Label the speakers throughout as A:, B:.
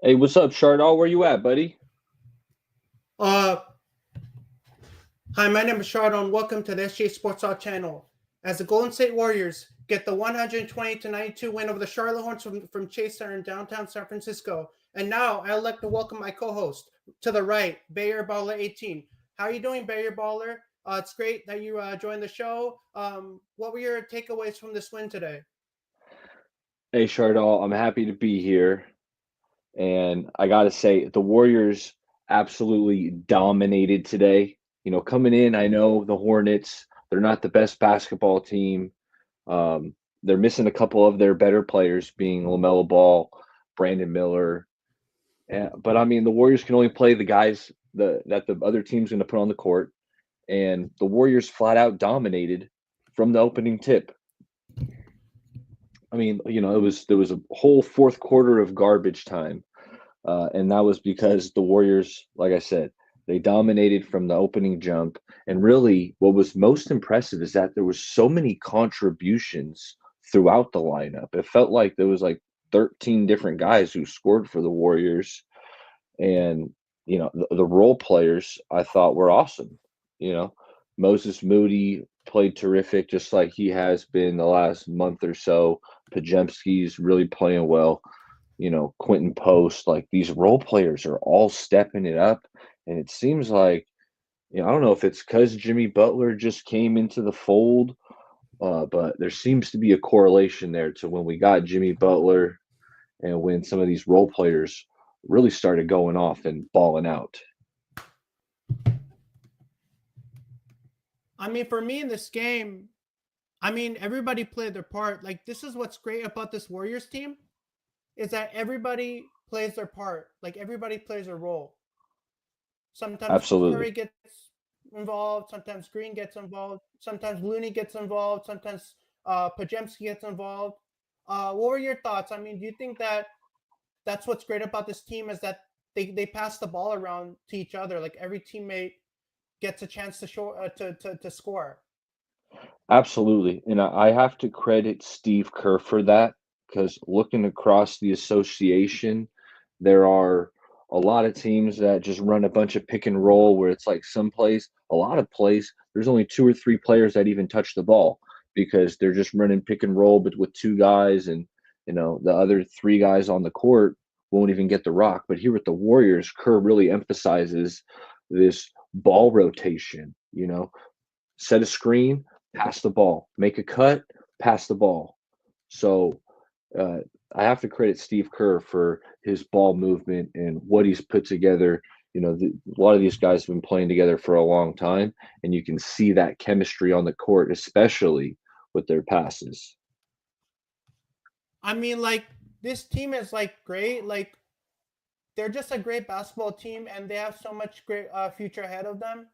A: Hey, what's up, Shardall? Where you at, buddy?
B: Uh, Hi, my name is Shardon. Welcome to the SJ Sports Talk channel. As the Golden State Warriors get the 120-92 win over the Charlotte Hornets from Chase Center in downtown San Francisco. And now I'd like to welcome my co-host to the right, Bayer Baller 18. How are you doing, Bayer Baller? It's great that you joined the show. What were your takeaways from this win today?
A: Hey, Shardall, I'm happy to be here. And I got to say, the Warriors absolutely dominated today. Coming in, I know the Hornets, they're not the best basketball team. They're missing a couple of their better players, being LaMelo Ball, Brandon Miller. But I mean, the Warriors can only play the guys that the other team's going to put on the court. And the Warriors flat out dominated from the opening tip. I mean, there was a whole fourth quarter of garbage time, and that was because the Warriors, like I said, they dominated from the opening jump. And really, what was most impressive is that there was so many contributions throughout the lineup. It felt like there was like 13 different guys who scored for the Warriors, and the role players I thought were awesome. You know, Moses Moody played terrific, just like he has been the last month or so. Pajemski's really playing well. Quentin Post, like these role players are all stepping it up, and it seems like I don't know if it's because Jimmy Butler just came into the fold, but there seems to be a correlation there to when we got Jimmy Butler and when some of these role players really started going off and balling out.
B: I mean, for me in this game, everybody played their part. Like, this is what's great about this Warriors team is that everybody plays their part. Like, everybody plays a role. Sometimes Curry
A: Absolutely.
B: gets involved. Sometimes Green gets involved. Sometimes Looney gets involved. Sometimes Pajemski gets involved. What were your thoughts? I mean, do you think that that's what's great about this team is that they pass the ball around to each other? Like every teammate gets a chance to show to score.
A: Absolutely. And I have to credit Steve Kerr for that because looking across the association, there are a lot of teams that just run a bunch of pick and roll where it's like some plays, a lot of plays, there's only two or three players that even touch the ball because they're just running pick and roll but with two guys, and the other three guys on the court won't even get the rock. But here with the Warriors, Kerr really emphasizes this ball rotation, set a screen, pass the ball, make a cut, pass the ball. So uh, I have to credit Steve Kerr for his ball movement and what he's put together. A lot of these guys have been playing together for a long time, and you can see that chemistry on the court, especially with their passes.
B: I mean, like this team is like great. Like they're just a great basketball team, and they have so much great future ahead of them.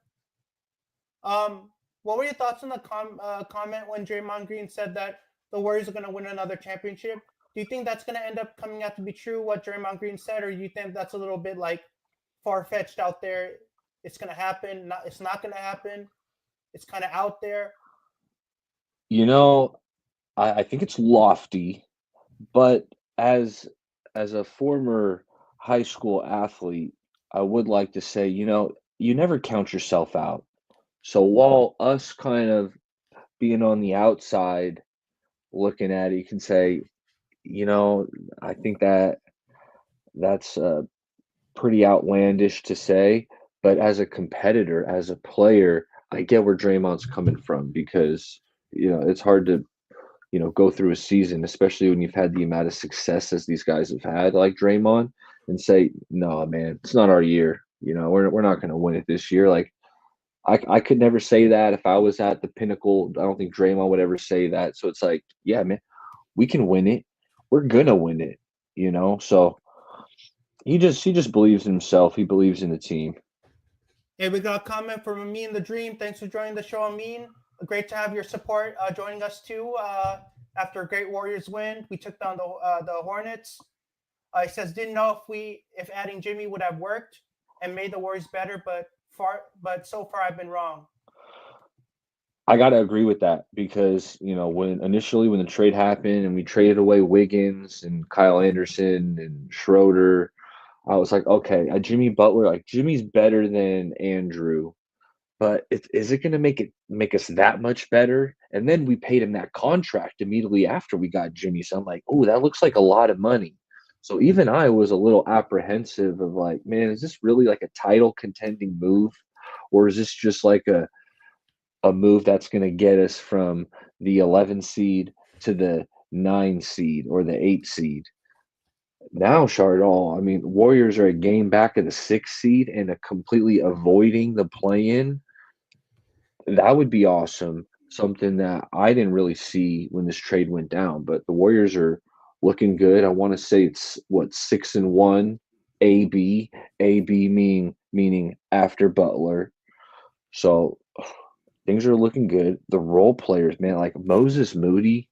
B: What were your thoughts on the comment when Draymond Green said that the Warriors are going to win another championship? Do you think that's going to end up coming out to be true, what Draymond Green said, or do you think that's a little bit like far fetched out there? It's going to happen. It's not going to happen. It's kind of out there.
A: You know, I think it's lofty, but as as a former high school athlete, I would like to say, you never count yourself out. So while us kind of being on the outside looking at it, you can say, you know, I think that's pretty outlandish to say. But as a competitor, as a player, I get where Draymond's coming from because it's hard to go through a season, especially when you've had the amount of success as these guys have had, like Draymond, and say, no, man, it's not our year. We're not going to win it this year. Like I could never say that if I was at the pinnacle. I don't think Draymond would ever say that. So it's like, yeah, man, we can win it. We're gonna win it. So he just believes in himself. He believes in the team.
B: Hey, we got a comment from Amin the Dream. Thanks for joining the show, Amin. Great to have your support joining us too. After a great Warriors win, we took down the Hornets. He says didn't know if adding Jimmy would have worked and made the Warriors better, but so far I've been wrong.
A: I gotta agree with that because when the trade happened and we traded away Wiggins and Kyle Anderson and Schroeder, I was like, okay, Jimmy Butler, like Jimmy's better than Andrew, but is it going to make us that much better? And then we paid him that contract immediately after we got Jimmy. So I'm like, oh, that looks like a lot of money. So even I was a little apprehensive of like, man, is this really like a title contending move? Or is this just like a move that's going to get us from the 11 seed to the 9 seed or the 8 seed? Now, Chardall, I mean, Warriors are a game back of the 6 seed and a completely avoiding the play in. That would be awesome. Something that I didn't really see when this trade went down, but the Warriors are looking good. I want to say it's what 6-1, AB, AB meaning after Butler. So things are looking good. The role players, man, like Moses Moody,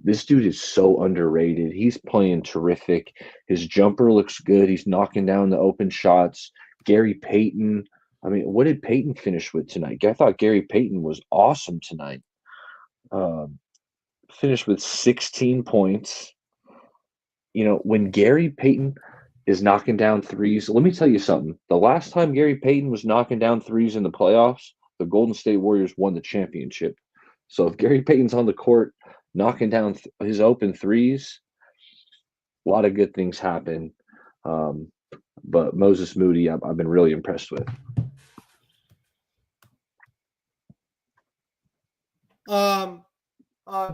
A: this dude is so underrated. He's playing terrific. His jumper looks good. He's knocking down the open shots. Gary Payton. I mean, what did Payton finish with tonight? I thought Gary Payton was awesome tonight. Um, Finished with 16 points. You know, when Gary Payton is knocking down threes, let me tell you something. The last time Gary Payton was knocking down threes in the playoffs, the Golden State Warriors won the championship. So if Gary Payton's on the court knocking down his open threes, a lot of good things happen. Um, but Moses Moody, I've been really impressed with.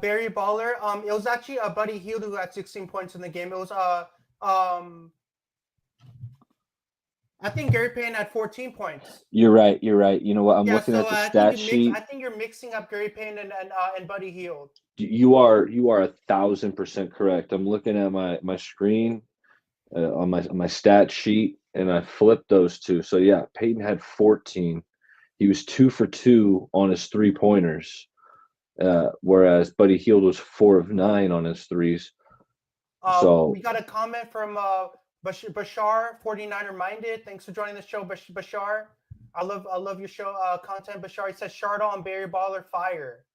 B: Barry Baller. It was actually Buddy Hield who had 16 points in the game. It was I think Gary Payton had 14 points.
A: You're right. You're right. You know what? I'm
B: Yeah,
A: looking
B: so
A: at the
B: I think
A: stat
B: you mix. I
A: sheet.
B: think you're mixing up Gary Payton and Buddy Hield.
A: You are 1,000% correct. I'm looking at my screen on my stat sheet, and I flipped those two. So yeah, Peyton had 14. He was 2 for 2 on his 3 pointers, whereas Buddy Hield was 4 of 9 on his threes. So
B: We got a comment from Bashar 49er Minded. Thanks for joining the show, Bashar. I love your show content, Bashar. He says Shardo and Barry Baller fire.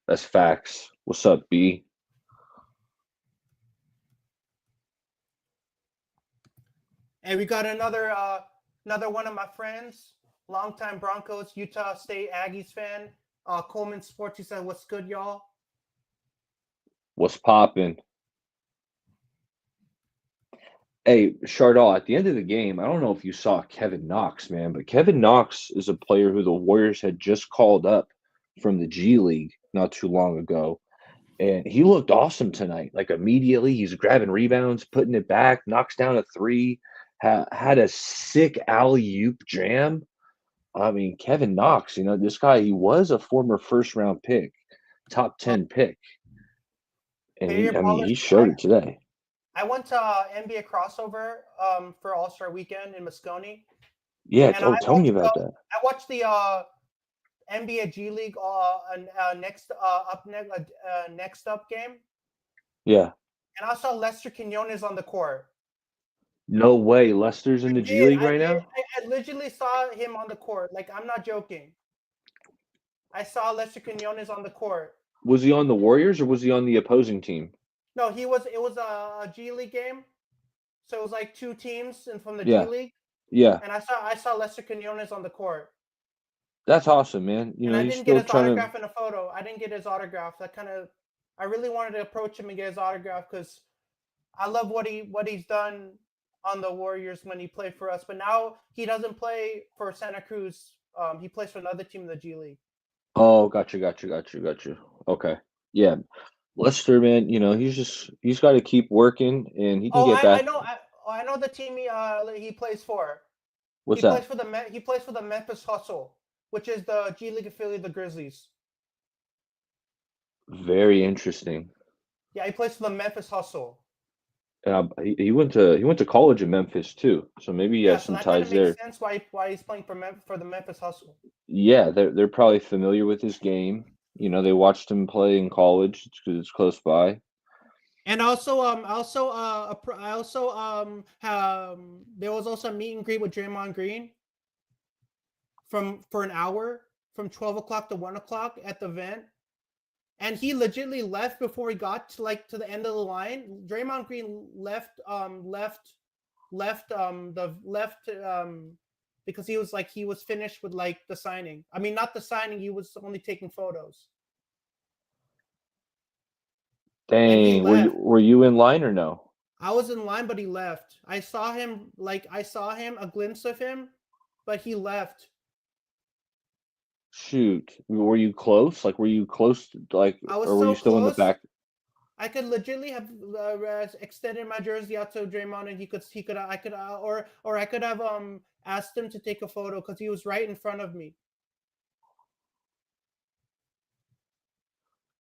A: that's facts. What's up, B?
B: And we got another one of my friends, longtime Broncos, Utah State Aggies fan, Coleman Sports. He said, "What's good, y'all?"
A: What's popping? Hey, Chardall, at the end of the game, I don't know if you saw Kevin Knox, man, but Kevin Knox is a player who the Warriors had just called up from the G League not too long ago. And he looked awesome tonight. Like immediately, he's grabbing rebounds, putting it back, knocks down a three, had a sick alley-oop jam. I mean, Kevin Knox, this guy, he was a former first-round pick, top 10 pick. And
B: Barry Baller.
A: he showed it today.
B: I went to NBA crossover for All Star Weekend in Moscone.
A: Yeah,
B: And
A: tell me about that.
B: I watched the NBA G League next up game.
A: Yeah.
B: And I saw Lester Quinones on the court.
A: No way. Lester's in the G League right now?
B: I literally saw him on the court. Like, I'm not joking. I saw Lester Quinones on the court.
A: Was he on the Warriors or was he on the opposing team?
B: No, it was a G League game. So it was like two teams from the
A: Yeah.
B: G League.
A: Yeah.
B: And I saw Lester Quinones on the court.
A: That's awesome, man.
B: And I didn't get his autograph in a photo. I didn't get his autograph. I really wanted to approach him and get his autograph because I love what he's done on the Warriors when he played for us. But now he doesn't play for Santa Cruz. He plays for another team in the G League.
A: Oh, got you. Okay. Yeah. Lester, man, he's got to keep working and he can get back.
B: I know the team he plays for.
A: What's that?
B: He plays for the Memphis Hustle, which is the G League affiliate of the Grizzlies.
A: Very interesting.
B: Yeah, he plays for the Memphis Hustle.
A: He went to college in Memphis too, so maybe he has some ties there.
B: Makes sense why he's playing for the Memphis Hustle.
A: Yeah, they're probably familiar with his game. They watched him play in college because it's close by.
B: And also, there was also a meet and greet with Draymond Green for an hour from 12 o'clock to 1 o'clock at the event. And he legitimately left before he got to the end of the line. Draymond Green left left because he was finished with like the signing. I mean, not the signing. He was only taking photos, and he
A: Dang,
B: left.
A: were you in line or no?
B: I was in line, but he left. I saw him, a glimpse of him, but he left.
A: Shoot, were you close? Like, were you close? Like,
B: I was
A: or were
B: so
A: you still in the
B: close.
A: back?
B: I could legitimately have extended my jersey out to Draymond, and he could I could or I could have asked him to take a photo because he was right in front of me.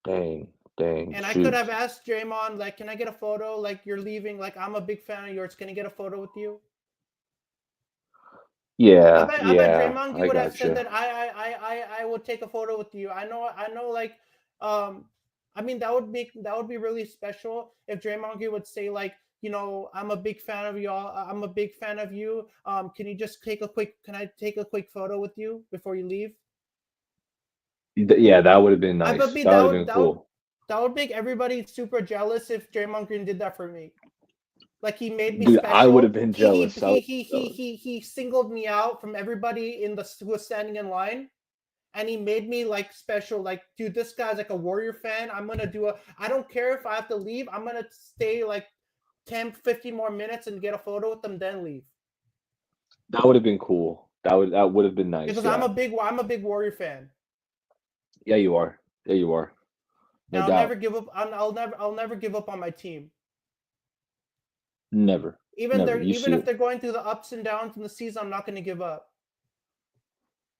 A: Dang,
B: And I could have
A: shoot.
B: asked Draymond, like, can I get a photo? Like, you're leaving. Like, I'm a big fan of yours. Can I get a photo with you? I bet
A: Yeah,
B: Draymond
A: I
B: would have said
A: gotcha.
B: that I would take a photo with you. I know like um I mean that would be really special if Draymond Green would say like, I'm a big fan of y'all. I'm a big fan of you. Can I take a quick photo with you before you leave?
A: Yeah, that would have been
B: I would
A: nice.
B: be
A: That would have been cool.
B: that would make everybody super jealous if Draymond Green did that for me. Like he made me
A: Dude, I would have
B: special.
A: been jealous. I would
B: He singled me out from everybody in the who was standing in line, and he made me like special. Like, dude, this guy's like a Warrior fan. I'm gonna do a. I don't care if I have to leave. I'm gonna stay like 10, 15 more minutes and get a photo with them, then leave.
A: that would have been cool. That would have been nice.
B: Because
A: Yeah.
B: I'm a big Warrior fan,
A: Yeah, you are. Yeah, you are.
B: and
A: No doubt.
B: I'll never give up on my team.
A: Never. Never. You
B: Even
A: see
B: if
A: it.
B: they're going through the ups and downs in the season, I'm not gonna give up.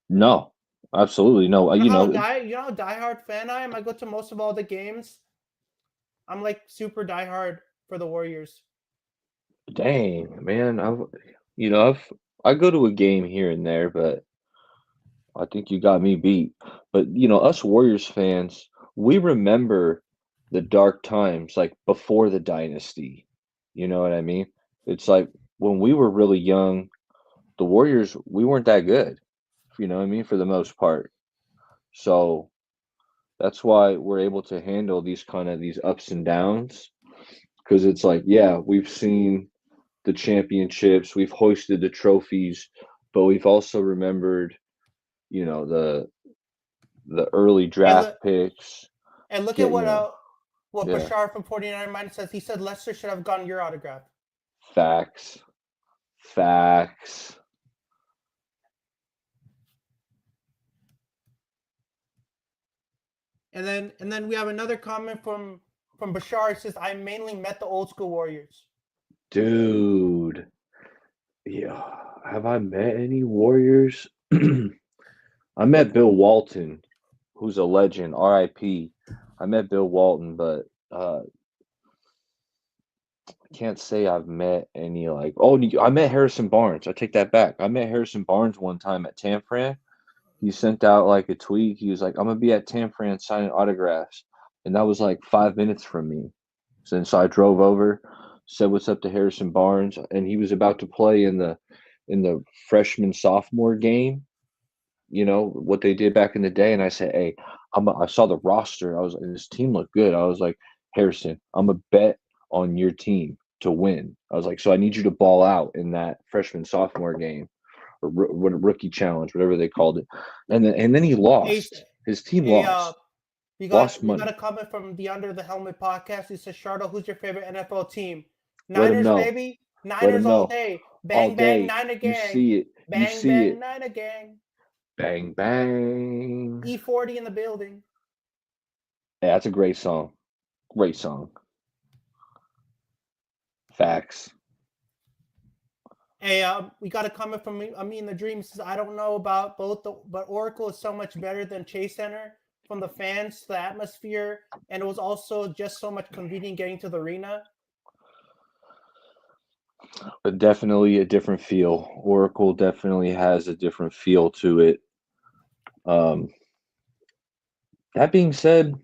A: No. Absolutely no.
B: You know how diehard fan I am. I go to most of all the games. I'm like super diehard for the Warriors.
A: Dang, man. I go to a game here and there, but I think you got me beat. But us Warriors fans, we remember the dark times like before the dynasty. You know what I mean? It's like when we were really young, the Warriors, we weren't that good. You know what I mean? For the most part. So that's why we're able to handle these ups and downs because it's like, yeah, we've seen the championships, we've hoisted the trophies, but we've also remembered, the early
B: And
A: draft
B: look,
A: picks.
B: and look at
A: Get
B: what
A: Yeah,
B: Bashar from 49 Minus says. He said Lester should have gotten your autograph.
A: facts, facts.
B: And then we have another comment from Bashar. He says, I mainly met the old school Warriors.
A: Dude, yeah. Have I met any Warriors? I met Bill Walton, who's a legend, RIP. I met Bill Walton, but I can't say I've met any like. Oh, I met Harrison Barnes. I take that back. I met Harrison Barnes one time at Tanfran. He sent out like a tweet. He was like, "I'm gonna be at Tanfran signing autographs," and that was like 5 minutes from me. So I drove over, said what's up to Harrison Barnes, and he was about to play in the freshman sophomore game. What they did back in the day, and I said, "Hey, I saw the roster. And this team looked good. I was like, Harrison, I'm a bet on your team to win. I was like, so I need you to ball out in that freshman sophomore game or rookie challenge, whatever they called it. And then he
B: Hey,
A: lost. His team
B: hey
A: lost
B: we got
A: money.
B: a comment from the Under the Helmet podcast. He says, Shardo, who's your favorite NFL team?
A: Let him
B: Niners,
A: know.
B: baby.
A: Let
B: Niners
A: him
B: all
A: know.
B: day.
A: All
B: Bang bang,
A: day,
B: Niner
A: you
B: gang.
A: see it. You
B: Bang
A: see
B: bang,
A: it.
B: Niner gang.
A: Bang bang.
B: E40 in the building.
A: Yeah, that's a great song. Great song. Facts.
B: Hey, we got a comment from me in the dream. He says, I don't know about but Oracle is so much better than Chase Center from the fans to the atmosphere, and it was also just so much convenient getting to the arena.
A: But definitely a different feel. Oracle definitely has a different feel to it. Um, that being said,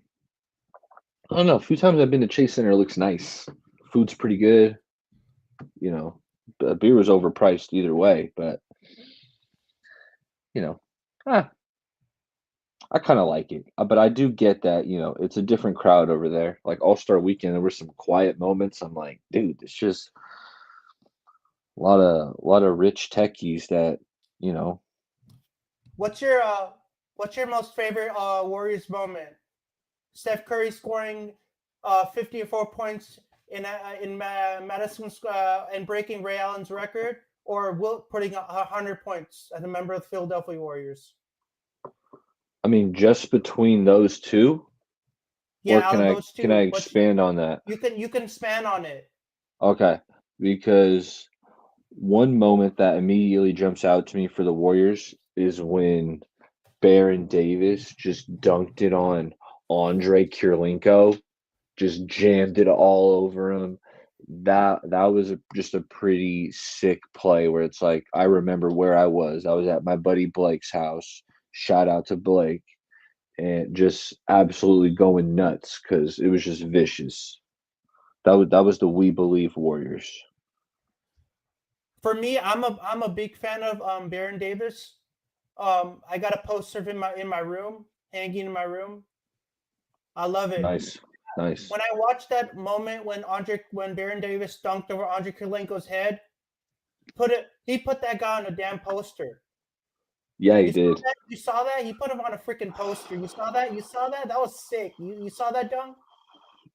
A: I don't know. A few times I've been to Chase Center, it looks nice. Food's pretty good. You know, beer was overpriced either way, but you know, ah, I kind of like it. But I do get that, it's a different crowd over there. Like All Star Weekend, there were some quiet moments. I'm like, dude, it's just a lot of rich techies that you know.
B: What's your uh what's your most favorite Warriors moment? Steph Curry scoring 54 points in Madison and breaking Ray Allen's record, or Wilt putting 100 points as a member of the Philadelphia Warriors?
A: I mean, just between those two, or
B: Yeah, out of those
A: can I
B: two, what
A: expand on that?
B: you can span on it.
A: Okay, because one moment that immediately jumps out to me for the Warriors is when Baron Davis just dunked it on Andre Kirilenko, just jammed it all over him. That was just a pretty sick play where it's like I remember where I was. I was at my buddy Blake's house. Shout out to Blake, and just absolutely going nuts because it was just vicious. That was the We Believe Warriors.
B: For me, I'm a big fan of Baron Davis. I got a poster in my room, hanging in my room. I love it.
A: Nice, nice.
B: When I watched that moment when Baron Davis dunked over Andre Kirilenko's head, he put that guy on a damn poster.
A: Yeah, he
B: You saw
A: did.
B: that? You saw that? He put him on a freaking poster. You saw that? You saw that? That was sick. You saw that dunk?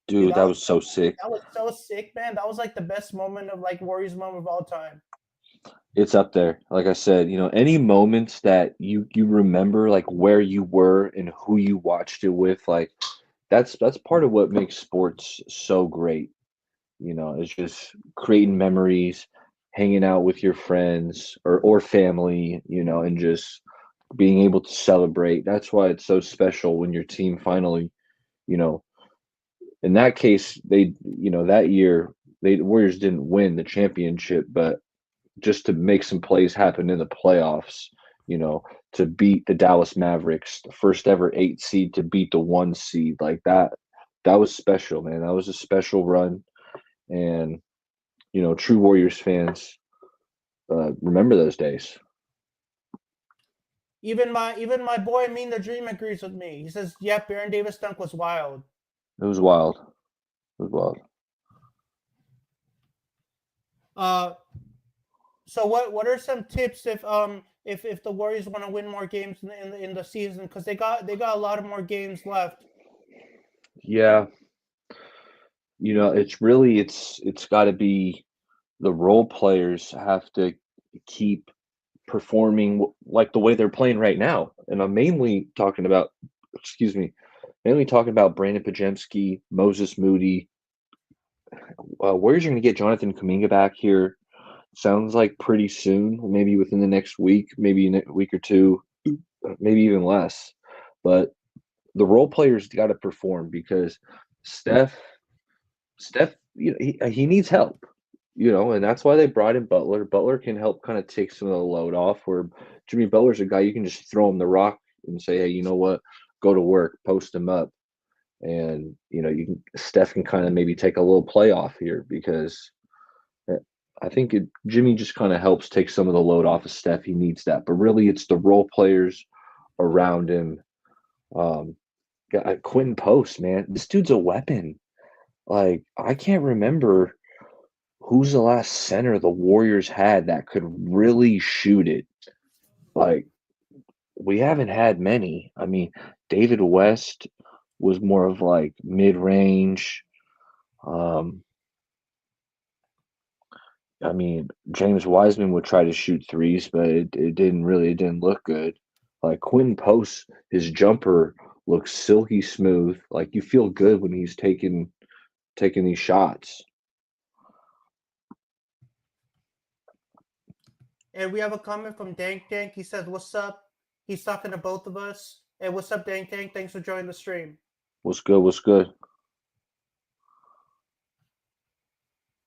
B: Dude,
A: Dude, that was so sick.
B: that was so sick, man. That was like the best moment of like Warriors moment of all time.
A: It's up there. Like I said, any moments that you remember like where you were and who you watched it with, like that's part of what makes sports so great. It's just creating memories, hanging out with your friends or family, and just being able to celebrate. That's why it's so special when your team finally, you know, in that case, that year the Warriors didn't win the championship, but just to make some plays happen in the playoffs, you know, to beat the Dallas Mavericks, the first ever 8 seed to beat the 1 seed, like that was special, man. That was a special run. And, true Warriors fans remember those days.
B: Even my boy Mean the Dream agrees with me. He says, "Yep, Baron Davis dunk was wild."
A: It was wild. It was wild.
B: Uh, so what are some tips if the Warriors want to win more games in the season, because they got a lot of more games left.
A: Yeah, it's got to be the role players have to keep performing like the way they're playing right now. And I'm mainly talking about, excuse me, mainly talking about Brandon Pajemski, Moses Moody. Warriors are going to get Jonathan Kuminga back here. Sounds like pretty soon, maybe within the next week, maybe in a week or two, maybe even less. But the role players got to perform because Steph, Steph, he needs help, and that's why they brought in Butler. Butler can help kind of take some of the load off. Where Jimmy Butler's a guy you can just throw him the rock and say, hey, you know what, go to work, post him up, and Steph can kind of maybe take a little play off here because I think Jimmy just kind of helps take some of the load off of Steph. He needs that, but really it's the role players around him. Um, Quentin Post, man, this dude's a weapon. Like I can't remember who's the last center the Warriors had that could really shoot it. Like we haven't had many. I mean, David West was more of like mid-range. Um, I mean, James Wiseman would try to shoot threes, but it didn't look good. Like Quinn Post, his jumper looks silky smooth. Like you feel good when he's taking these shots.
B: And we have a comment from Dank Dank. He says, "What's up?" He's talking to both of us. Hey, what's up, Dank Dank? Thanks for joining the stream.
A: What's good? What's good?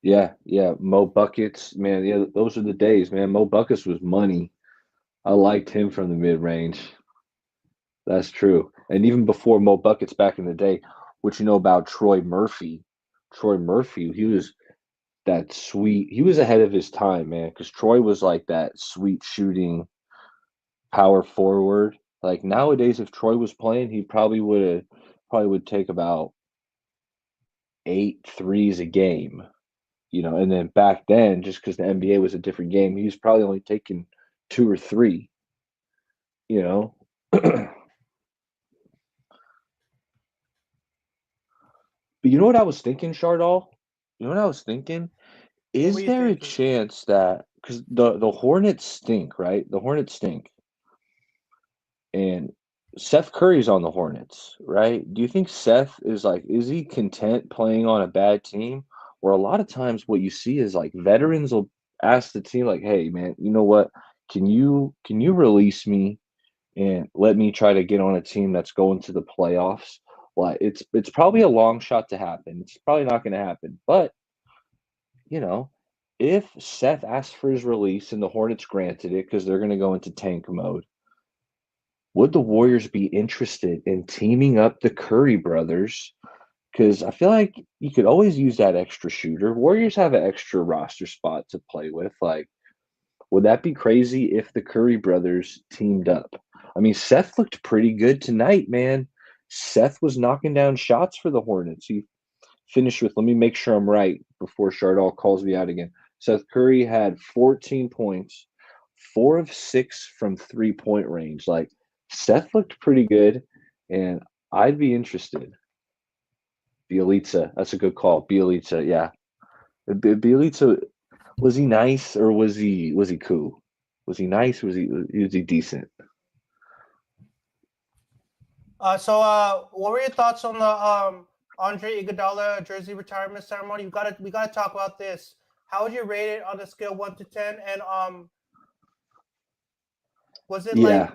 A: Yeah, yeah. Mo Buckets, man. Yeah, those are the days, man. Mo Buckets was money. I liked him from the mid range. That's true. And even before Mo Buckets back in the day, what you know about Troy Murphy? Troy Murphy, he was that sweet. He was ahead of his time, man, because Troy was like that sweet shooting power forward. Like nowadays, if Troy was playing, he probably would take about 8 threes a game. And then back then, just because the NBA was a different game, he was probably only taking 2 or 3, you know? But you know what I was thinking, Shardall? You know what I was thinking?
B: What were
A: Is
B: you
A: there a
B: thinking?
A: chance that because the Hornets stink, right? The Hornets stink, and Seth Curry's on the Hornets, right? Do you think Seth is he content playing on a bad team? Or a lot of times what you see is like veterans will ask the team like, "Hey, man, you know what? Can you release me and let me try to get on a team that's going to the playoffs?" Like it's probably a long shot to happen. It's probably not going to happen, but you know, if Seth asked for his release and the Hornets granted it because they're going to go into tank mode, would the Warriors be interested in teaming up the Curry brothers? Because I feel like you could always use that extra shooter. Warriors have an extra roster spot to play with. Like, would that be crazy if the Curry brothers teamed up? I mean, Seth looked pretty good tonight, man. Seth was knocking down shots for the Hornets. He finished with, let me make sure I'm right before Shardall calls me out again. Seth Curry had 14 points, 4 of 6 from 3-point range. Like, Seth looked pretty good, and I'd be interested. Bielitsa, that's a good call. Bielitsa, yeah. Bielitsa, was he nice or was he cool? Was he nice? Was he decent?
B: What were your thoughts on the Andre Iguodala jersey retirement ceremony? We gotta talk about this. How would you rate it on a scale 1 to 10? And was it like
A: Yeah.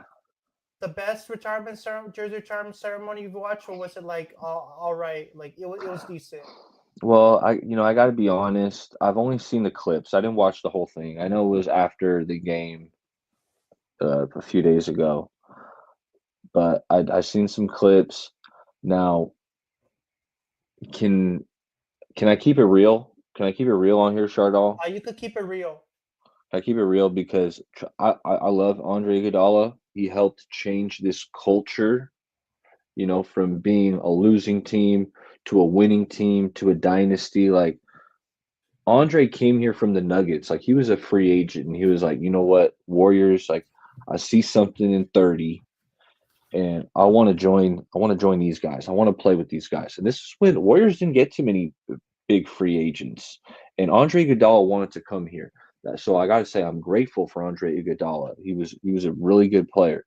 B: the best jersey retirement ceremony you've watched, or was it like all right? Like it was decent.
A: Well, I got to be honest. I've only seen the clips. I didn't watch the whole thing. I know it was after the game a few days ago, but I seen some clips. Now, can can I keep it real? Can I keep it real on here, Shardall?
B: You could keep it real.
A: Can I keep it real because I love Andre Iguodala. He helped change this culture, from being a losing team to a winning team to a dynasty. Like Andre came here from the Nuggets. Like he was a free agent and he was like, you know what, Warriors, like I see something in 30 and I want to join these guys. I want to play with these guys. And this is when the Warriors didn't get too many big free agents. And Andre Iguodala wanted to come here. So I gotta say I'm grateful for Andre Iguodala. He was a really good player.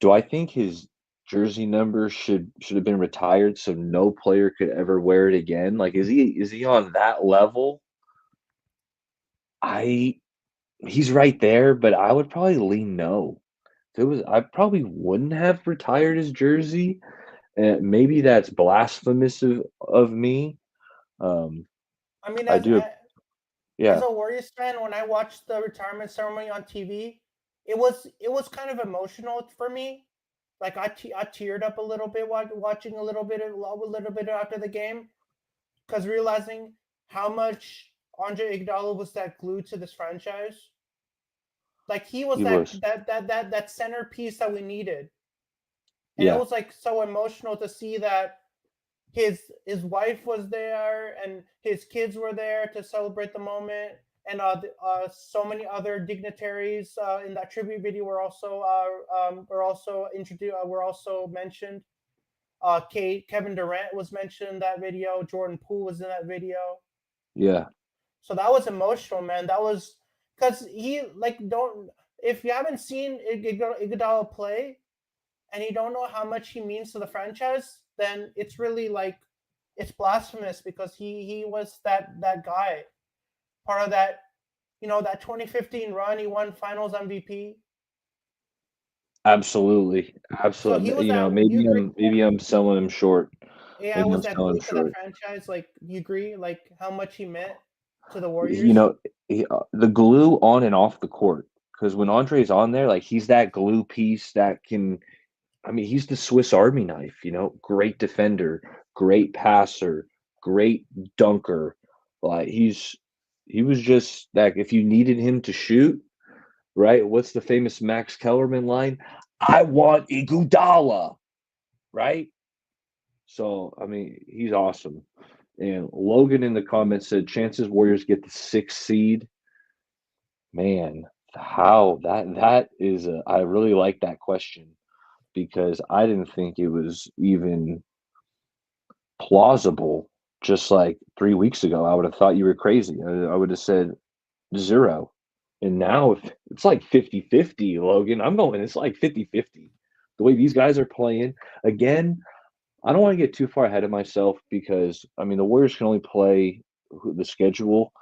A: Do I think his jersey number should have been retired so no player could ever wear it again? Like is he on that level? I He's right there, but I would probably lean no. If it was I probably wouldn't have retired his jersey. And maybe that's blasphemous of me. Um,
B: I mean,
A: I
B: as
A: do,
B: as
A: yeah,
B: a Warriors fan, when I watched the retirement ceremony on TV, it was kind of emotional for me. Like I teared up a little bit watching a little bit after the game because realizing how much Andre Iguodala was that glue to this franchise. Like he was
A: he was,
B: that centerpiece that we needed, and it
A: yeah,
B: was like so emotional to see that his wife was there and his kids were there to celebrate the moment, and so many other dignitaries in that tribute video were also introduced, were also mentioned. Kevin Durant was mentioned in that video. Jordan Poole was in that video.
A: yeah,
B: So that was emotional, man. That was because he like don't if you haven't seen Iguodala play and you don't know how much he means to the franchise, then it's really like it's blasphemous because he was that guy, part of that 2015 run. He won Finals MVP.
A: absolutely,
B: So he
A: absolutely.
B: was that. You agree?
A: Maybe I'm selling him short.
B: AI
A: Maybe
B: was
A: I'm
B: that
A: selling him
B: glue to that
A: short.
B: franchise. Like you agree? Like how much he meant to the
A: You
B: Warriors.
A: know, the glue on and off the court. Because when Andre's on there, like he's that glue piece that can. I mean, he's the Swiss Army knife. Great defender, great passer, great dunker. Like he was just like if you needed him to shoot, right? What's the famous Max Kellerman line? I want Iguodala, right? So I mean, he's awesome. And Logan in the comments said chances Warriors get the 6th seed. Man, how that is I really like that question because I didn't think it was even plausible just like 3 weeks ago. I would have thought you were crazy. I would have said 0. And now if it's like 50-50, Logan, I'm going, it's like 50-50. The way these guys are playing, again, I don't want to get too far ahead of myself because I mean the Warriors can only play the schedule,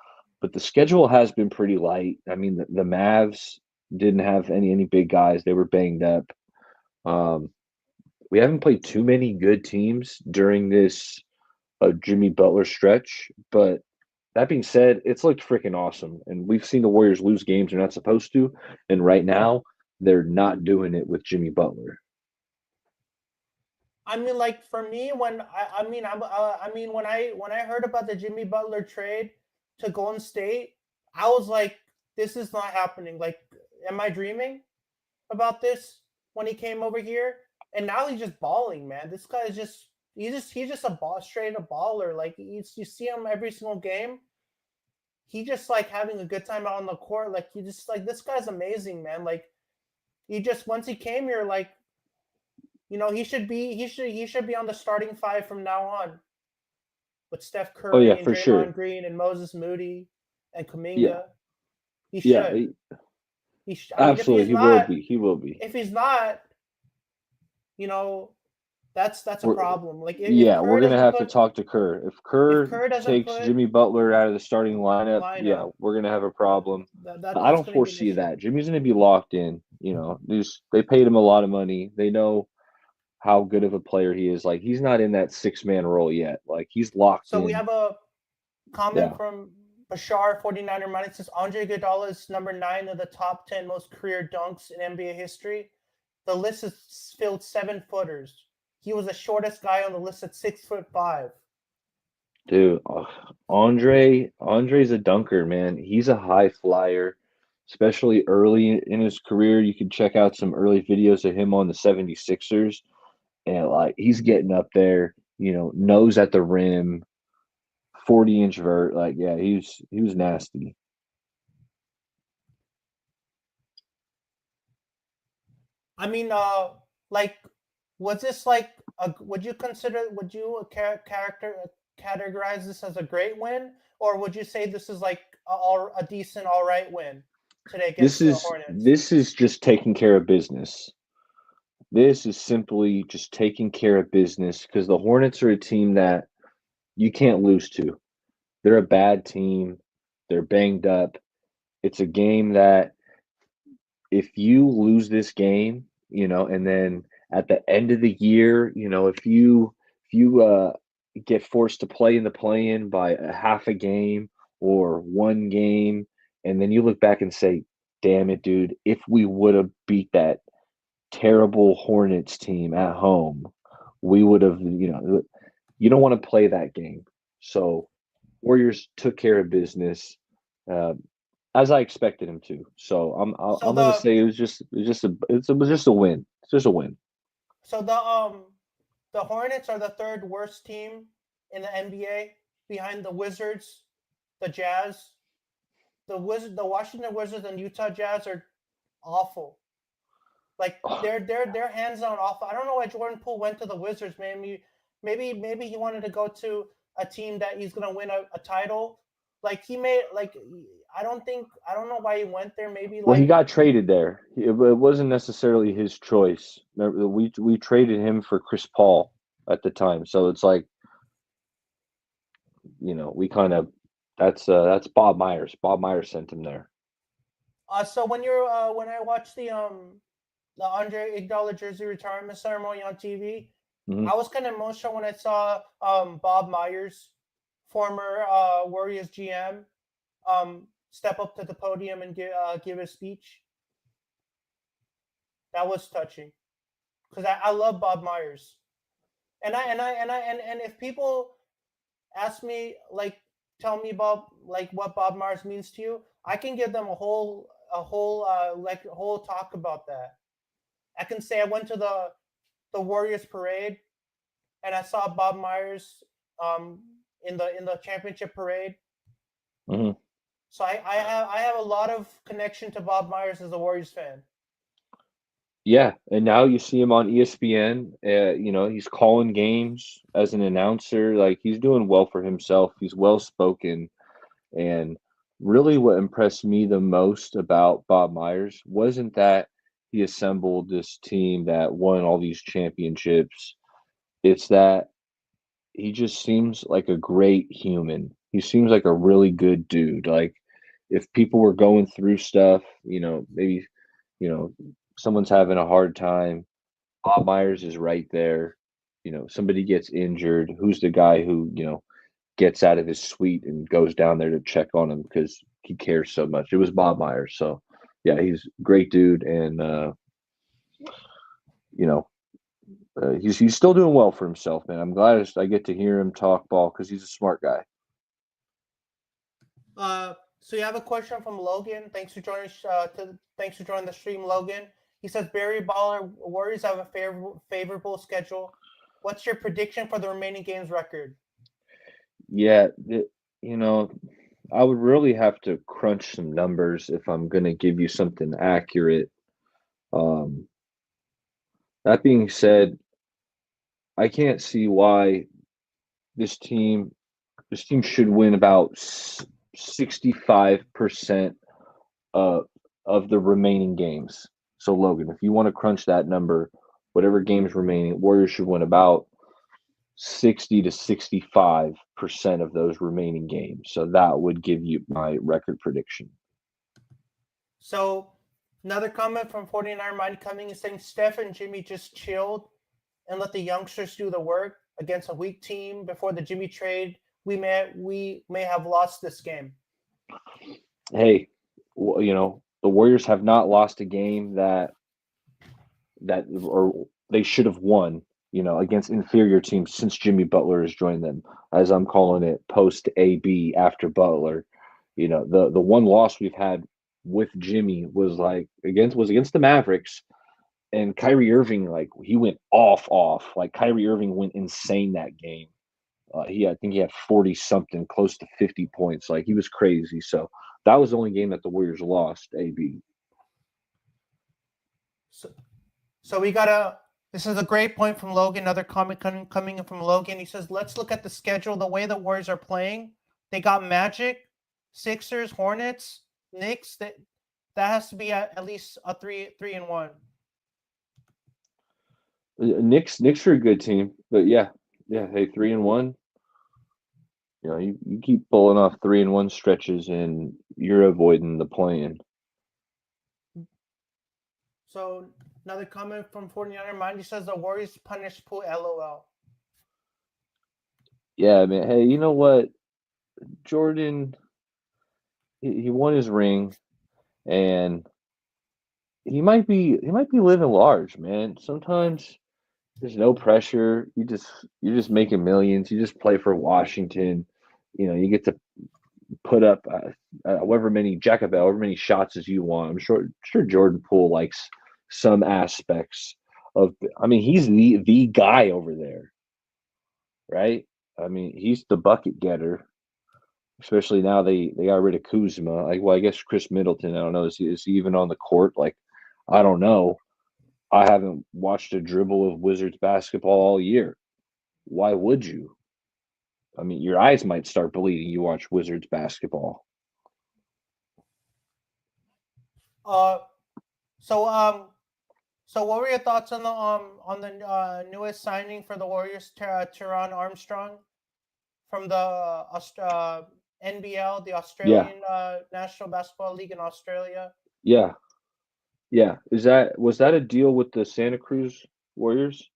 A: but the schedule has been pretty light. I mean the Mavs didn't have any big guys; they were banged up. Um, we haven't played too many good teams during this Jimmy Butler stretch, but that being said, it's looked freaking awesome, and we've seen the Warriors lose games they're not supposed to, and right now they're not doing it with Jimmy Butler.
B: I mean, like for me, when I heard about the Jimmy Butler trade to Golden State, I was like, this is not happening. Like, am I dreaming about this when he came over here? And now he's just balling, man. This guy is just he's just a ball straight up baller. Like you see him every single game. He just like having a good time out on the court. Like you just like this guy's amazing, man. Like he just once he came here, like he should be on the starting five from now on with Steph
A: Oh yeah,
B: Curry and
A: for sure.
B: Draymond Green and Moses Moody and
A: Yeah,
B: Kuminga. He
A: yeah,
B: should. I mean,
A: absolutely. He will be. He will be.
B: if he's not, you know, that's a
A: We're
B: problem. Like
A: Yeah, we're gonna have to talk to Kerr. If
B: If
A: Kerr
B: Kerr doesn't
A: takes
B: put
A: Jimmy Butler out of the starting lineup, yeah,
B: lineup,
A: we're gonna have a problem. I
B: that's
A: don't
B: going to be an
A: foresee
B: issue.
A: that. Jimmy's gonna be locked in. They paid him a lot of money. They know how good of a player he is. Like he's not in that 6-man role yet. Like he's locked
B: So we
A: in.
B: have a comment
A: Yeah,
B: from Bashar 49er Minus says Andre Iguodala is number 9 of the top 10 most career dunks in NBA history. The list is filled 7-footers. He was the shortest guy on the list at 6'5".
A: dude. Andre's a dunker, man. He's a high flyer, especially early in his career. You can check out some early videos of him on the 76ers. And like he's getting up there, nose at the rim, 40-inch vert. Like, yeah, he was nasty.
B: I mean, like, was this like would you categorize this as a great win, or would you say this is like a decent, all right win today
A: This
B: against the
A: is
B: Hornets?
A: this is just taking care of business. This is simply just taking care of business because the Hornets are a team that you can't lose to. They're a bad team. They're banged up. It's a game that if you lose this game, and then at the end of the year, if you get forced to play in the play-in by a half a game or one game, and then you look back and say, "Damn it, dude! If we would have beat that terrible Hornets team at home, we would have." You don't want to play that game. So Warriors took care of business. Uh, as I expected him to. So
B: So
A: I'm gonna
B: the
A: say it was just a win. It's just a win.
B: so the Hornets are the third worst team in the NBA behind the Wizards, the Jazz, the Washington Wizards and Utah Jazz are awful. Like
A: Oh,
B: their hands on off. I don't know why Jordan Poole went to the Wizards. Maybe he wanted to go to a team that he's gonna win a title. Like he made like I don't know why he went there. Maybe
A: well, he
B: like
A: got traded there. It wasn't necessarily his choice. Remember, we traded him for Chris Paul at the time. So it's like we kind of that's Bob Myers. Bob Myers sent him there.
B: so when I watched the Andre Iguodala jersey retirement ceremony on TV,
A: Hmm.
B: I was kind of emotional when I saw Bob Myers, former Warriors GM, step up to the podium and give a speech. That was touching because I love Bob Myers, and if people ask me like tell me about like what Bob Myers means to you, I can give them a whole talk about that. I can say I went to the Warriors parade and I saw Bob Myers in the championship parade.
A: Mhm.
B: So I have a lot of connection to Bob Myers as a Warriors fan.
A: Yeah, and now you see him on ESPN. He's calling games as an announcer. Like he's doing well for himself. He's well spoken, and really, what impressed me the most about Bob Myers wasn't that he assembled this team that won all these championships. It's that he just seems like a great human. He seems like a really good dude. Like if people were going through stuff, maybe, you know, someone's having a hard time, Bob Myers is right there. Somebody gets injured, who's the guy who, gets out of his suite and goes down there to check on him because he cares so much. It was Bob Myers. So, yeah, he's a great dude, and you know, he's still doing well for himself, man. I'm glad I get to hear him talk ball because he's a smart guy.
B: So you have a question from Logan. Thanks for joining the stream, Logan. He says Barry Baller Warriors have a favorable schedule. What's your prediction for the remaining games record?
A: Yeah, you know, I would really have to crunch some numbers if I'm going to give you something accurate. Um, that being said, I can't see why this team this team should win about 65% of the remaining games. So Logan, if you want to crunch that number, whatever games remaining, Warriors should win about 60 to 65% of those remaining games. So that would give you my record prediction.
B: So another comment from 49 Mind coming is saying Steph and Jimmy just chilled and let the youngsters do the work against a weak team before the Jimmy trade. We may have lost this game.
A: Hey, the Warriors have not lost a game or they should have won, against inferior teams since Jimmy Butler has joined them, as I'm calling it, post AB after Butler. The one loss we've had with Jimmy was against the Mavericks, and Kyrie Irving, like, he went off. Like, Kyrie Irving went insane that game. I think he had 40 something, close to 50 points. Like, he was crazy. So that was the only game that the Warriors lost. AB.
B: So, so we gotta. This is a great point from Logan. Another comment coming in from Logan. He says, "Let's look at the schedule. The way the Warriors are playing, they got Magic, Sixers, Hornets, Knicks. That has to be at least a 3-1.
A: Knicks are a good team, but yeah. Hey, 3-1. You keep pulling off 3-1 stretches, and you're avoiding the play-in.
B: So another comment from 49er Mind. He says the Warriors punish Poole. LOL.
A: Yeah, man. Hey, you know what? Jordan, he won his ring, and he might be living large, man. Sometimes there's no pressure. You're just making millions. You just play for Washington. You get to put up however many shots as you want. I'm sure Jordan Poole likes some aspects of. I mean, he's the guy over there, right? I mean, he's the bucket getter. Especially now they got rid of Kuzma. Like, well, I guess Chris Middleton. I don't know. Is he even on the court? Like, I don't know. I haven't watched a dribble of Wizards basketball all year. Why would you? I mean, your eyes might start bleeding. You watch Wizards basketball.
B: Uh, so so what were your thoughts on the newest signing for the Warriors, Teron Armstrong from the NBL, the
A: Yeah,
B: Australian National Basketball League in Australia?
A: yeah, yeah. Was that a deal with the Santa Cruz Warriors?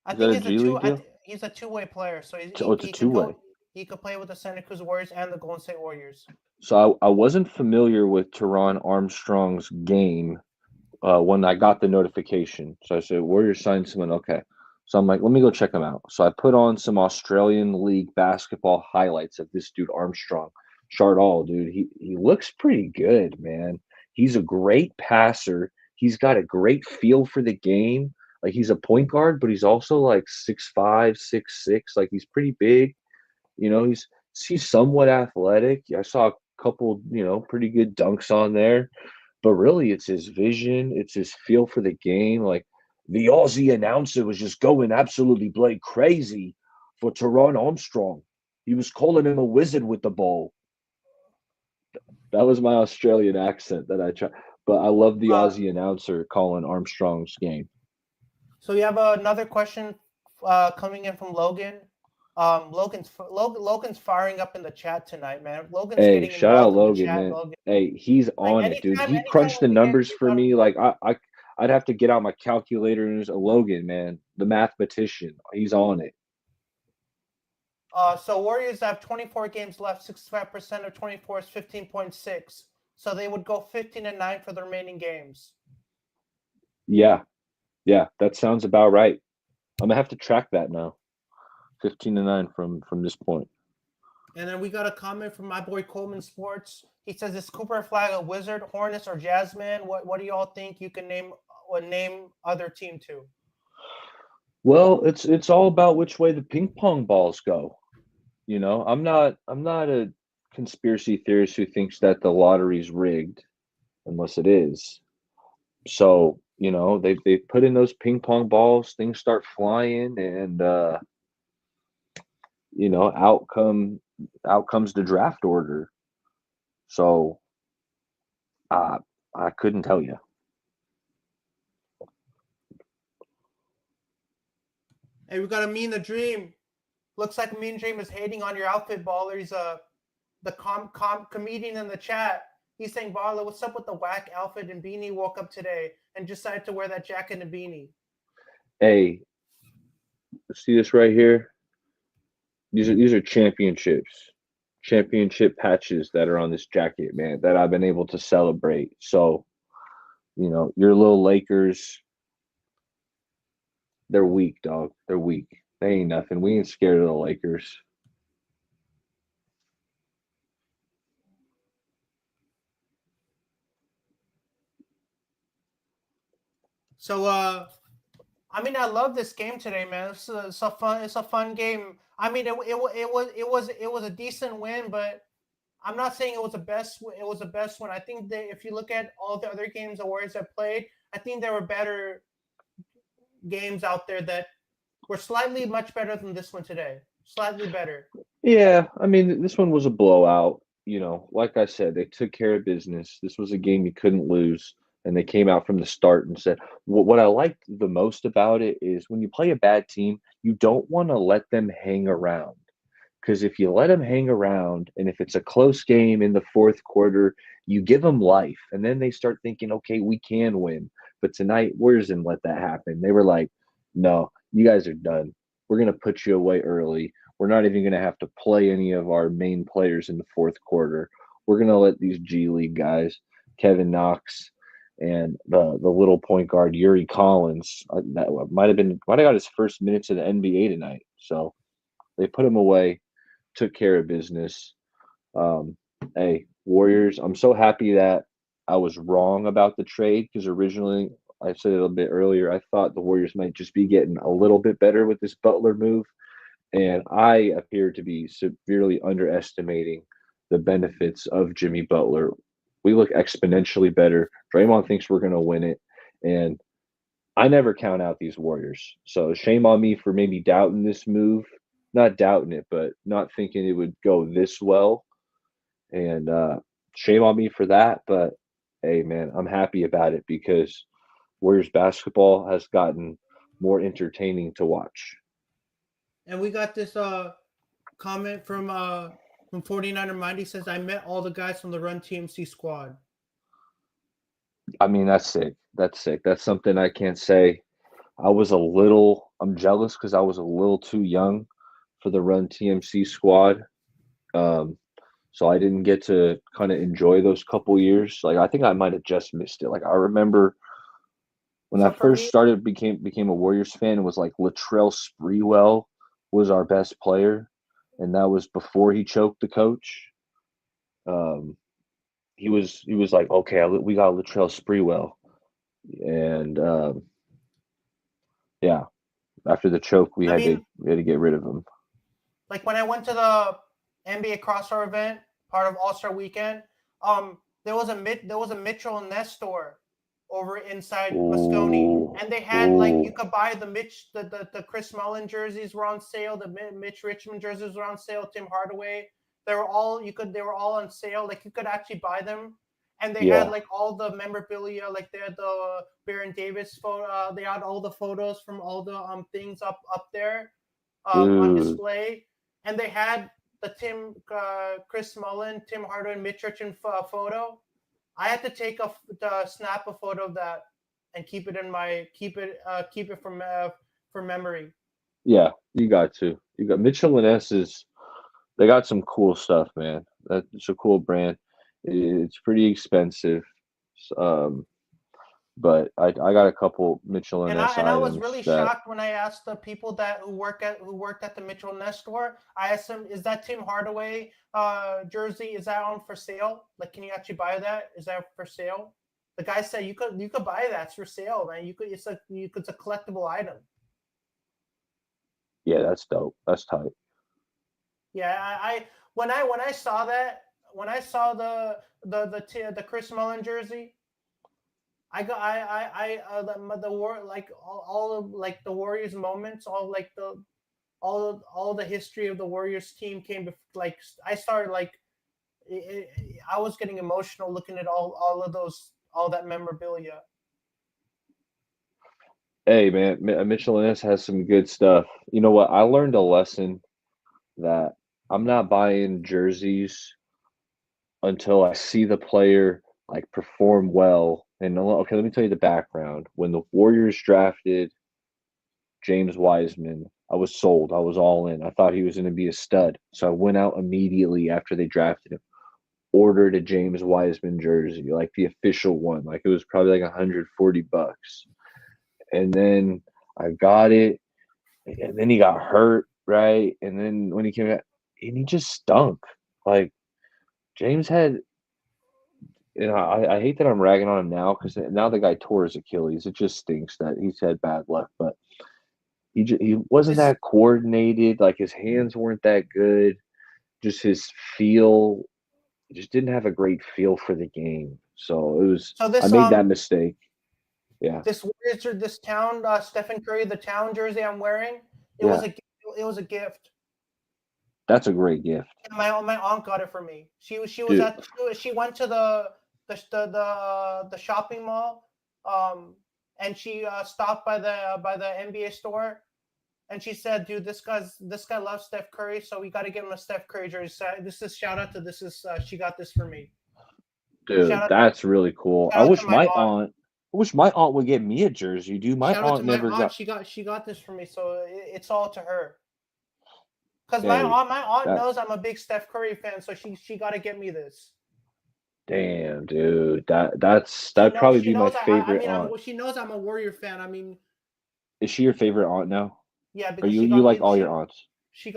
B: I
A: Is that
B: think
A: a G League deal?
B: he's a two-way player, so
A: Oh, it's a
B: he could
A: two way.
B: go. He could play with the Santa Cruz Warriors and the Golden State Warriors.
A: So I wasn't familiar with Teron Armstrong's game when I got the notification. So I said, Warriors signed someone. Okay. So I'm like, let me go check him out. So I put on some Australian League basketball highlights of this dude Armstrong. Chardall, dude. He looks pretty good, man. He's a great passer. He's got a great feel for the game. Like, he's a point guard, but he's also like 6'5", 6'6". Like, he's pretty big. He's somewhat athletic. I saw a couple, pretty good dunks on there, but really it's his vision, it's his feel for the game. Like the Aussie announcer was just going absolutely blade crazy for Teron Armstrong. He was calling him a wizard with the ball. That was my Australian accent that I try, but I love the
B: Uh,
A: Aussie announcer calling Armstrong's game.
B: so we have another question coming in from Logan. Logan's firing up in the chat tonight, man. Logan's
A: Hey,
B: getting
A: shout out
B: involved in the
A: Logan,
B: chat.
A: man.
B: Logan,
A: Hey, he's
B: like
A: on it, dude. He
B: anytime
A: crunched
B: when
A: the
B: we get
A: numbers
B: news
A: for
B: on
A: me.
B: Logan,
A: Like I'd have to get out my calculator and use a Logan, man, the mathematician. He's on it.
B: so Warriors have 24 games left. 65% of 24 is 15.6. So they would go 15-9 for the remaining games.
A: Yeah, that sounds about right. I'm gonna have to track that now. 15-9 from this point.
B: And then we got a comment from my boy Coleman Sports. He says, "Is Cooper Flag a Wizard, Hornets, or Jazzman? What do y'all think you can name other team to?"
A: Well, it's all about which way the ping pong balls go. I'm not a conspiracy theorist who thinks that the lottery's rigged unless it is. So, they put in those ping pong balls, things start flying, and out comes the draft order. So, uh, I couldn't tell you.
B: Hey, we got a Mean the Dream. Looks like Mean Dream is hating on your outfit, Baller. He's the comedian in the chat. He's saying, "Baller, what's up with the whack outfit and beanie? Woke up today and decided to wear that jacket and beanie."
A: Hey, see this right here? These are championship patches that are on this jacket, man, that I've been able to celebrate. So, your little Lakers, they're weak, dog. They're weak. They ain't nothing. We ain't scared of the Lakers.
B: So, I love this game today, man. It's a fun game. It was a decent win, but I'm not saying it was the best. It was the best one. I think that if you look at all the other games the Warriors have played, I think there were better games out there that were slightly much better than this one today. Slightly better.
A: Yeah, I mean, this one was a blowout. Like I said, they took care of business. This was a game you couldn't lose, and they came out from the start and said, what I liked the most about it is when you play a bad team, you don't want to let them hang around. Because if you let them hang around, and if it's a close game in the fourth quarter, you give them life, and then they start thinking, okay, we can win. But tonight, Warriors didn't let that happen. They were like, no, you guys are done. We're gonna put you away early. We're not even gonna have to play any of our main players in the fourth quarter. We're gonna let these G League guys, Kevin Knox, and the little point guard Yuri Collins, that might have got his first minutes of the NBA tonight. So they put him away, took care of business. Um, hey, Warriors, I'm so happy that I was wrong about the trade because originally I said it a bit earlier. I thought the Warriors might just be getting a little bit better with this Butler move, and I appear to be severely underestimating the benefits of Jimmy Butler. We look exponentially better. Draymond thinks we're going to win it, and I never count out these Warriors. So shame on me for maybe doubting this move. Not doubting it, but not thinking it would go this well. And shame on me for that. But hey, man, I'm happy about it because Warriors basketball has gotten more entertaining to watch.
B: And we got this comment from 49er Mind. He says, "I met all the guys from the Run TMC squad."
A: I mean, that's sick. That's sick. That's something I can't say. I'm jealous because I was a little too young for the Run TMC squad. Um, so I didn't get to kind of enjoy those couple years. Like I think I might have just missed it. Like I remember when I
B: So for
A: first
B: me,
A: started became a Warriors fan, it was like Latrell Sprewell was our best player, and that was before he choked the coach. Um, he was like, okay, we got Latrell Sprewell, and yeah, after the choke, we
B: I
A: had to
B: mean,
A: we had to get rid of him.
B: like when I went to the NBA crossover event, part of All Star Weekend, there was a Mitchell and Ness store over inside Moscone,
A: Ooh,
B: and they had like you
A: ooh,
B: could buy the Chris Mullin jerseys were on sale, the Mitch Richmond jerseys were on sale, Tim Hardaway. They were all on sale. Like you could actually buy them, and they had
A: yeah.
B: like all the memorabilia. Like they had the Baron Davis photo. They had all the photos from all the things up there on
A: Dude,
B: display, and they had the Chris Mullin, Tim Hardaway, Mitch Richmond photo. I had to snap a photo of that and keep it for memory.
A: yeah, you got to. You got Mitchell and S is they got some cool stuff, man. That's a cool brand. It's pretty expensive. Um, but I got a couple Mitchell and S
B: And I was
A: items
B: really
A: that
B: shocked when I asked the people that who worked at the Mitchell Ness store. I asked them, "Is that Tim Hardaway jersey? Is that on for sale? Like, can you actually buy that? Is that for sale?" The guy said, you could buy that. It's for sale, man. It's a collectible item."
A: yeah, that's dope. That's tight.
B: Yeah, when I saw that, when I saw the Chris Mullin jersey, I got the war like all of like the Warriors moments, all the history of the Warriors team came like I started like I was getting emotional looking at all of those all that memorabilia.
A: Hey, man, Mitchell and S has some good stuff. You know what? I learned a lesson that I'm not buying jerseys until I see the player like perform well. And okay, let me tell you the background. When the Warriors drafted James Wiseman, I was sold. I was all in. I thought he was going to be a stud. So I went out immediately after they drafted him, ordered a James Wiseman jersey, like the official one. Like it was probably like $140. And then I got it, and then he got hurt, right? And then when he came back, and he just stunk. Like James had, I hate that I'm ragging on him now because now the guy tore his Achilles. It just stinks that he's had bad luck, but he wasn't
B: This
A: that coordinated. Like his hands weren't that good. Just his feel, just didn't have a great feel for the game. So it was.
B: so
A: I
B: this
A: made that mistake. Yeah,
B: this Warriors or this town Stephen Curry the town jersey I'm wearing,
A: yeah,
B: it was a gift.
A: that's a great gift,
B: My aunt got it for me.
A: dude.
B: She went to the shopping mall, and she stopped by the NBA store, and she said, "Dude, this guy loves Steph Curry, so we got to give him a Steph Curry jersey." So this is shout out to this is she got this for me.
A: Dude, that's really cool.
B: Shout out to my aunt.
A: I wish my aunt would get me a jersey, dude. My
B: Shout out to
A: aunt
B: my
A: never
B: aunt.
A: got.
B: She got this for me, so it's all to her. Because
A: Hey,
B: my aunt
A: that
B: knows I'm a big Steph Curry fan, so she got to get me this.
A: damn, dude. That'd probably
B: She
A: be my
B: knows
A: favorite aunt.
B: she knows I'm a Warrior fan. I mean,
A: Is she your favorite aunt now?
B: yeah,
A: Or
B: because
A: you like all your aunts?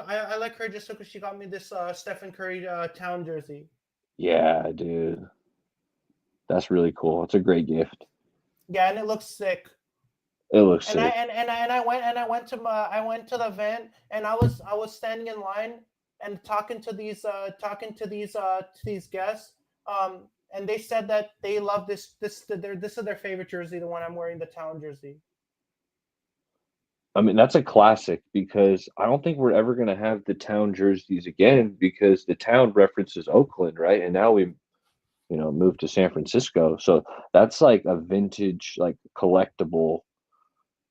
B: I like her just because she got me this Stephen Curry town jersey.
A: Yeah, dude. That's really cool. It's a great gift.
B: Yeah, and it looks sick.
A: It looks
B: And I
A: sick.
B: I went to I went to the event, and I was standing in line and talking to these guests. And they said that they love this is their favorite jersey, the one I'm wearing, the town jersey.
A: I mean, that's a classic because I don't think we're ever gonna have the town jerseys again because the town references Oakland, right? And now we moved to San Francisco. So that's like a vintage, like collectible.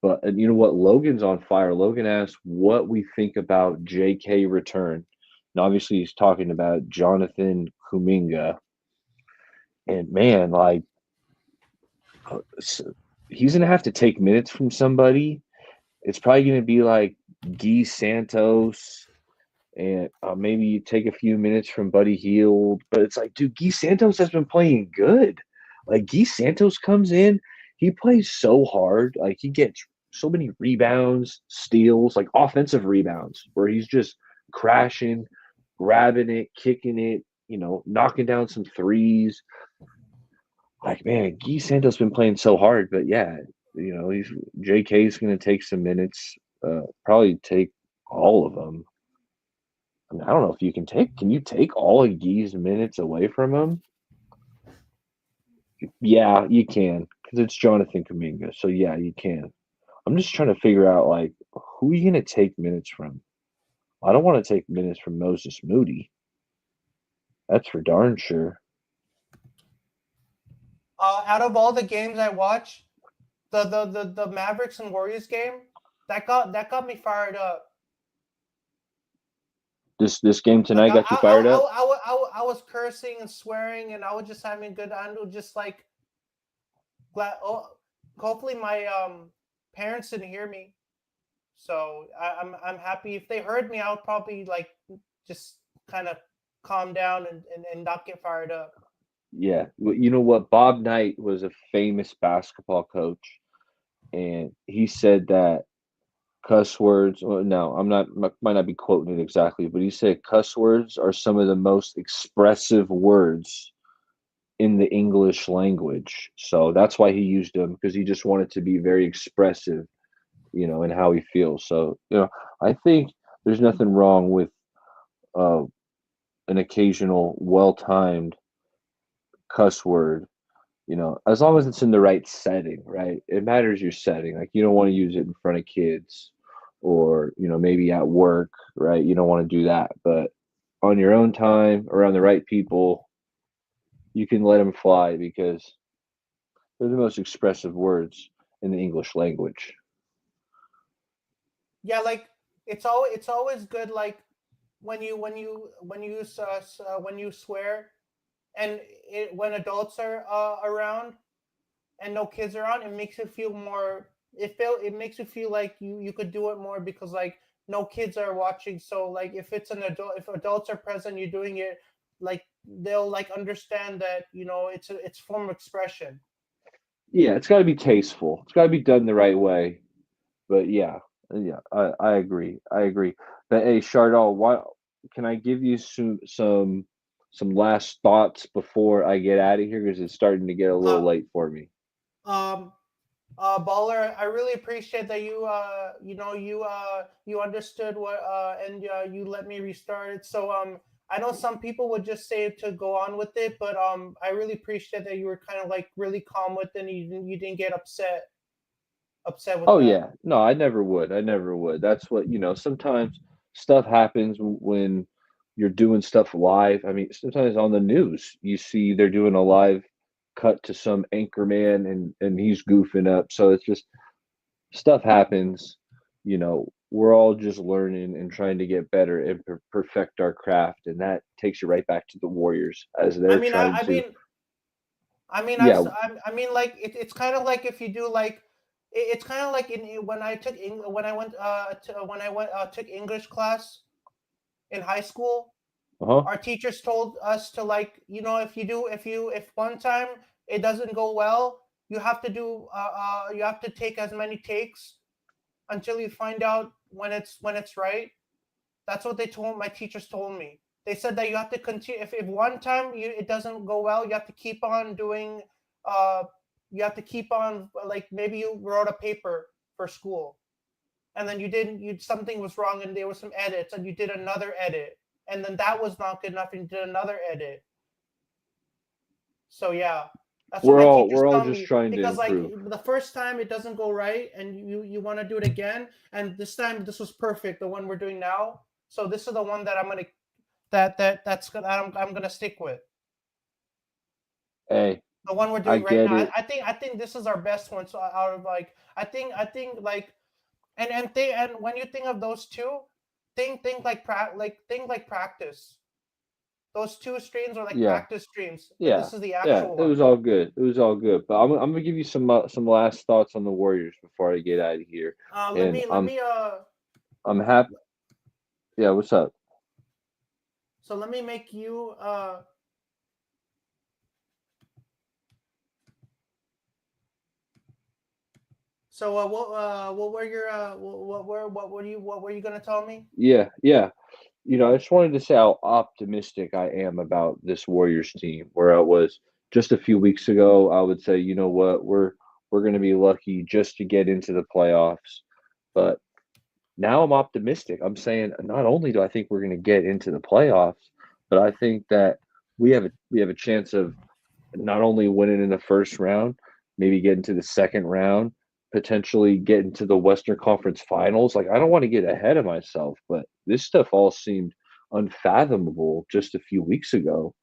A: But and you know what? Logan's on fire. Logan asked what we think about JK return. And obviously he's talking about Jonathan Kuminga. And man, like he's gonna have to take minutes from somebody. It's probably gonna be like Guy Santos, and maybe you take a few minutes from Buddy Hield. But it's like, dude, Guy Santos has been playing good. Like Guy Santos comes in, he plays so hard. Like he gets so many rebounds, steals, like offensive rebounds, where he's just crashing, grabbing it, kicking it, knocking down some threes. Like man, Guy Santos been playing so hard. But yeah, he's JK's gonna take some minutes. Probably take all of them. I mean, I don't know if you can you take all of Gee's minutes away from him? Yeah, you can, because it's Jonathan Kuminga. So yeah, you can. I'm just trying to figure out like who are you gonna take minutes from? I don't want to take minutes from Moses Moody. That's for darn sure.
B: Out of all the games I watched, the Mavericks and Warriors game that got me fired up.
A: This game
B: Like
A: tonight got you fired up?
B: I was cursing and swearing, and I was just having good. I was just like glad. Oh, hopefully my parents didn't hear me, so I'm happy. If they heard me, I would probably like just kind of calm down and not get fired up.
A: Yeah. Well, you know what? Bob Knight was a famous basketball coach, and he said that cuss words. Well, no, I'm not. Might not be quoting it exactly, but he said cuss words are some of the most expressive words in the English language. So that's why he used them because he just wanted to be very expressive, in how he feels. So, I think there's nothing wrong with uh, an occasional well-timed cuss word, as long as it's in the right setting, right? It matters your setting. Like you don't want to use it in front of kids or, maybe at work, right? You don't want to do that. But on your own time, around the right people, you can let them fly because they're the most expressive words in the English language.
B: Yeah, like it's always good like when you swear and when adults are around and no kids around, it makes it feel more. It makes you feel like you could do it more because like no kids are watching. So like if adults are present, you're doing it like they'll like understand that it's form of expression.
A: Yeah, it's got to be tasteful. It's got to be done the right way. But yeah, I agree. I agree. But hey, Chardal, why can I give you some last thoughts before I get out of here because it's starting to get a
B: Uh,
A: little late for me.
B: um, Baller, I really appreciate that you understood what and you let me restart it. So I know some people would just say to go on with it, but I really appreciate that you were kind of like really calm with it and you didn't get upset with
A: Oh
B: that.
A: yeah, no, I never would. I never would. That's what sometimes stuff happens when you're doing stuff live. I mean, sometimes on the news you see they're doing a live cut to some anchor man and he's goofing up. So it's just stuff happens. We're all just learning and trying to get better and perfect our craft, and that takes you right back to the Warriors as
B: I
A: they're
B: mean,
A: trying to. Yeah.
B: I mean, like it's kind of like if you do like it's kind of like when I took when I went to, when I went took English class in high school.
A: Uh-huh.
B: Our teachers told us to like if one time it doesn't go well, you have to take as many takes until you find out when it's right. That's what they told my teachers told me. They said that you have to continue. If one time it doesn't go well, you have to keep on doing. Uh, you have to keep on like maybe you wrote a paper for school, and then you didn't. You something was wrong, and there were some edits, and you did another edit, and then that was not good enough, and you did another edit. So yeah, that's what
A: We're
B: my
A: all
B: teachers
A: we're all
B: tell
A: just
B: me
A: trying to
B: because like
A: improve.
B: the first time it doesn't go right and you want to do it again and this time this was perfect the one we're doing now. So this is the one that I'm gonna stick with.
A: Hey,
B: The one we're
A: I
B: doing right
A: get
B: now.
A: it.
B: I think this is our best one. So out of like I think like and when you think of those two, think like practice. Those two streams are like
A: Yeah.
B: practice streams, and
A: Yeah,
B: this is the
A: yeah,
B: actual
A: it
B: one.
A: was all good. It was all good. But I'm gonna give you some last thoughts on the Warriors before I get out of here. And
B: Let me
A: I'm happy. Yeah, what's up?
B: so let me make you so what were your what were you gonna tell me?
A: Yeah, yeah. I just wanted to say how optimistic I am about this Warriors team. Where I was just a few weeks ago, I would say, you know what, we're gonna be lucky just to get into the playoffs. But now I'm optimistic. I'm saying not only do I think we're going to get into the playoffs, but I think that we have a chance of not only winning in the first round, maybe getting to the second round, potentially getting to the Western Conference Finals. Like I don't want to get ahead of myself, but this stuff all seemed unfathomable just a few weeks ago.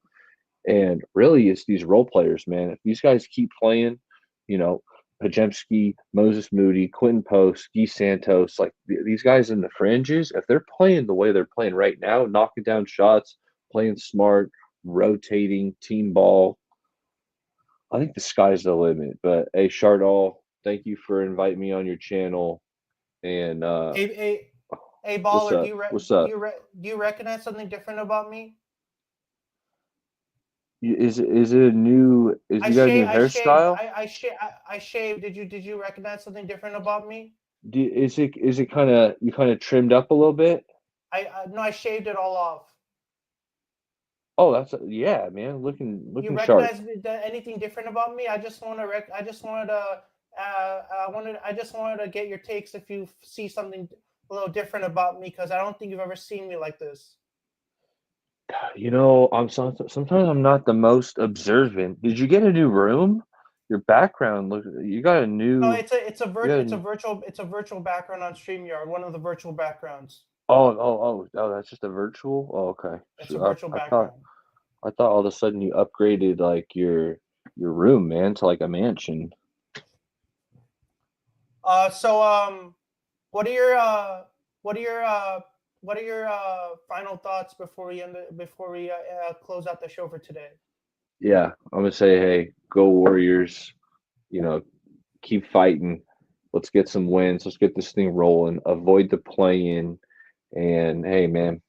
A: And really, it's these role players, man. If these guys keep playing, you know, Pajemski, Moses Moody, Quentin Post, Guy Santos, like these guys in the fringes, if they're playing the way they're playing right now, knocking down shots, playing smart, rotating, team ball, I think the sky's the limit. But hey, Shardall, thank you for inviting me on your channel. And
B: Hey,
A: what's
B: baller,
A: up? What's up?
B: do you recognize something different about me?
A: Is it a new? Is you got a new hairstyle?
B: I shaved. Did you recognize something different about me?
A: Is it kind of you kind of trimmed up a little bit?
B: I no, I shaved it all off.
A: Oh, yeah, man,
B: You
A: looking sharp.
B: recognize anything different about me? I just wanted to get your takes if you see something a little different about me because I don't think you've ever seen me like this.
A: Sometimes I'm not the most observant. Did you get a new room? Your background look.
B: No, it's a virtual background on StreamYard, one of the virtual backgrounds.
A: That's just a virtual. Oh, okay.
B: It's a
A: So
B: virtual
A: I thought
B: background.
A: I thought all of a sudden you upgraded like your room, man, to like a mansion.
B: So what are your what are your what are your final thoughts before we close out the show for today?
A: Yeah, I'm gonna say, hey, go Warriors. You know, keep fighting. Let's get some wins. Let's get this thing rolling. Avoid the play in. And hey, man,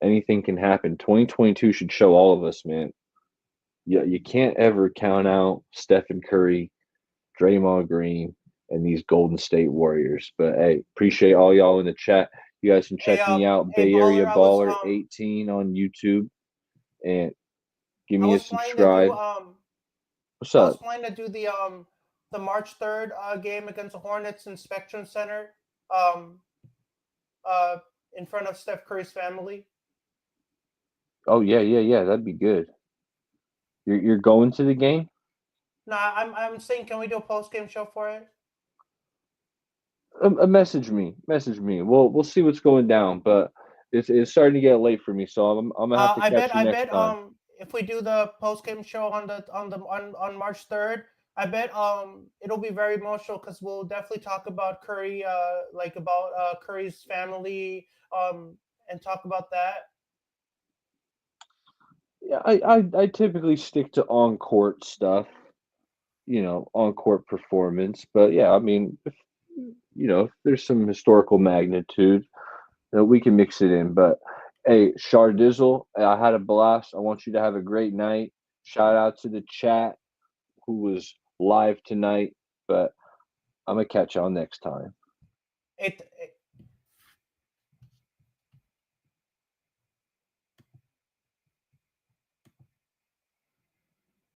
A: anything can happen. 2022 should show all of us, man. You can't ever count out Stephen Curry, Draymond Green, and these Golden State Warriors. But hey, appreciate all y'all in the chat. You guys can check me out,
B: Hey
A: Bay Area
B: baller,
A: Baller 18 on YouTube, and give
B: I
A: me a
B: was planning to do
A: subscribe. What's
B: I was
A: up?
B: planning to do the March 3rd game against the Hornets in Spectrum Center um uh in front of Steph Curry's family.
A: Oh yeah. That'd be good. You're going to the game?
B: No, I'm saying can we do a post game show for it?
A: Message me. Message me. We'll see what's going down, but it's starting to get late for me, so I'm gonna have to catch you
B: I
A: next
B: bet
A: time.
B: if we do the post game show on March 3rd, I bet it'll be very emotional because we'll definitely talk about Curry, like about Curry's family, and talk about that.
A: Yeah, I typically stick to on court stuff, on court performance. But yeah, I mean, if there's some historical magnitude, we can mix it in. But hey, Shardizzle, I had a blast. I want you to have a great night. Shout out to the chat who was live tonight. But I'm gonna catch y'all next time.
B: It